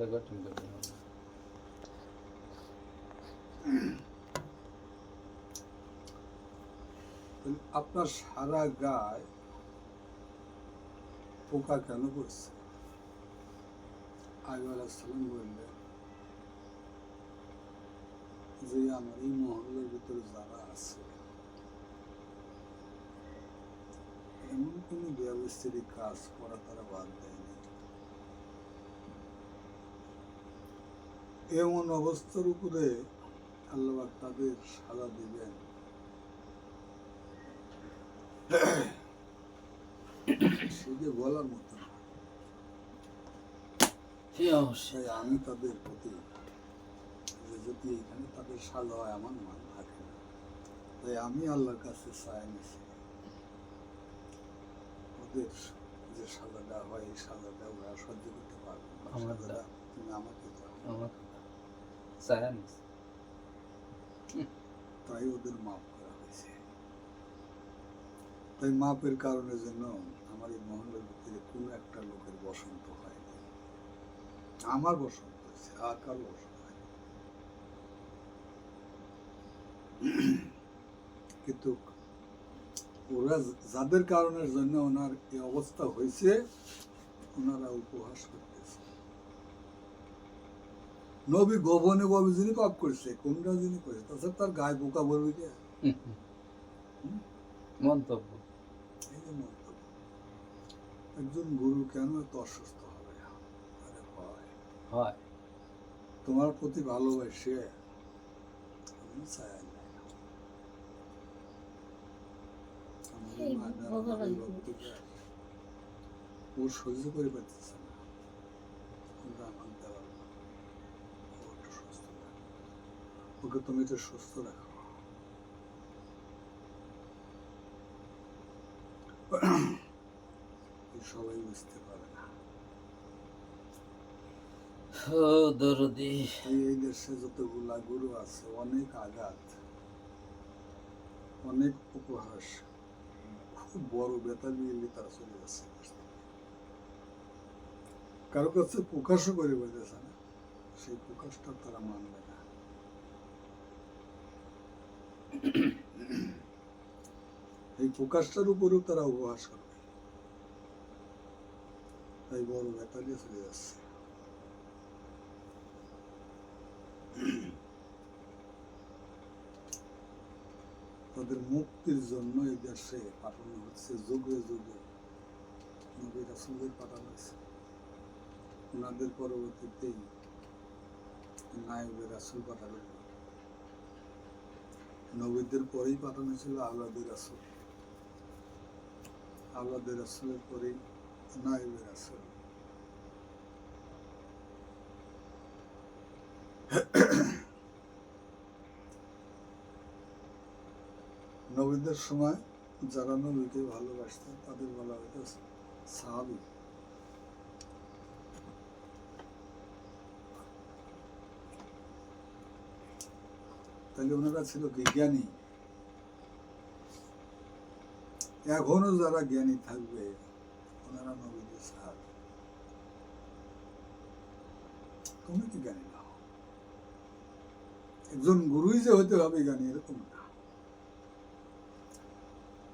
Recording করতে হবে। আপনার সারা গায়ে পোকা কেন করছে? আইয়ুব আলাইহিস সালাম বললেন যে আমার এই মহল্লার ভিতরে যারা আছে এমন কোনো ব্যবস্থিত কাজ করা তারা বাদ দেয়নি। এমন অবস্থার উপরে আল্লাহ তাদের সাজা দিবেন সেটা বলার মতো না। তাই আমি তাদের প্রতি যদি এখানে তাদের সাজা হয় আমার মান থাকে না, তাই আমি আল্লাহর কাছে চাই নিছি ওদের যে সাজাটা হয় এই সাজাটা ওরা সহ্য করতে পারবে না। সাজাটা তুমি আমাকে দাও, তাই ওদের মাফ করা হয়েছে। তাই মাপের কারণের জন্য আমার এই মহল্লার ভিতরে কোনো একটা লোকের বসন্ত হয়নি। আমার বসন্ত হয়েছে, আর কারো বসন্ত হয়নি। কিন্তু ওরা যাদের কারণের জন্য ওনার এই অবস্থা হয়েছে ওনারা উপহাস করতেছে। নবী গোপনে গোপনে যিনি পাপ করছে কোনটা যিনি করেছে তাছাড়া তার গায়ে পোকা বলবে কে? মন্তব্য, এই যে মন্তব্য। একজন গুরু কেন এত অসুস্থ হবে? আরে হয় তোমার প্রতি ভালোবাসে আমি চাই না। ও সহ্য করে পারতেছে না, ওকে তুমি একটু সুস্থ রাখো। সবাই বুঝতে পারে না। এই দেশে যতগুলা গুরু আছে অনেক আঘাত, অনেক উপহাস, খুব বড় বেতা নিয়ে তারা চলে যাচ্ছে। কারো কাছে প্রকাশও করে বলতেছে না, সেই প্রকাশটা তারা মানবে না। এই প্রকাশটার উপরেও তারা উপহাস করবে, তাই বড় বেতা নিয়ে চলে যাচ্ছে। তাদের মুক্তির জন্য এই দেশে পাঠানো হচ্ছে, যুগে যুগে নবী রাসূলদের পাঠানো হয়েছে। ওনাদের পরবর্তীতেই নায়েবে রাসূল পাঠানো, নবীদের পরেই পাঠানো ছিল আওলাদে রাসূল, আওলাদে রাসূলের পরেই নায়েবে রাসূল। নবীদের সময় যারা নবীকে ভালোবাসতেন তাদের বলা হতো সাহাবী। তাহলে ওনারা ছিল জ্ঞানী। এখনো যারা জ্ঞানী থাকবে ওনারা নবীদের সাহাবী। তুমি কি জ্ঞানী না? একজন গুরুই যে হতে হবে জ্ঞানী এরকম না,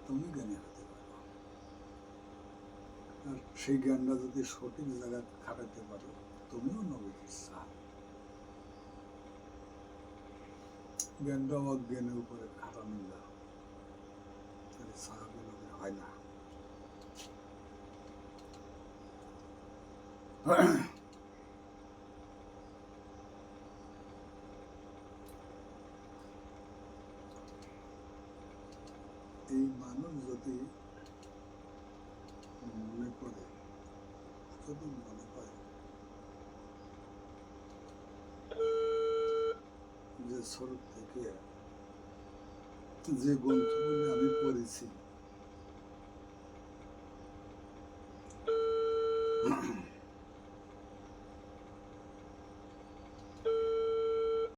তুমি জ্ঞানী হতে পারো। আর সেই জ্ঞানটা যদি সঠিক জায়গায় খাটাতে পারো তুমিও নবীদের সাহাবী। জ্ঞানটা অজ্ঞানের উপরে খাটানো যায়, তাহলে সাহাবী নবী হয় না। এই মানুষ যদি মনে করে যে ছোট থেকে যে গ্রন্থগুলি আমি পড়েছি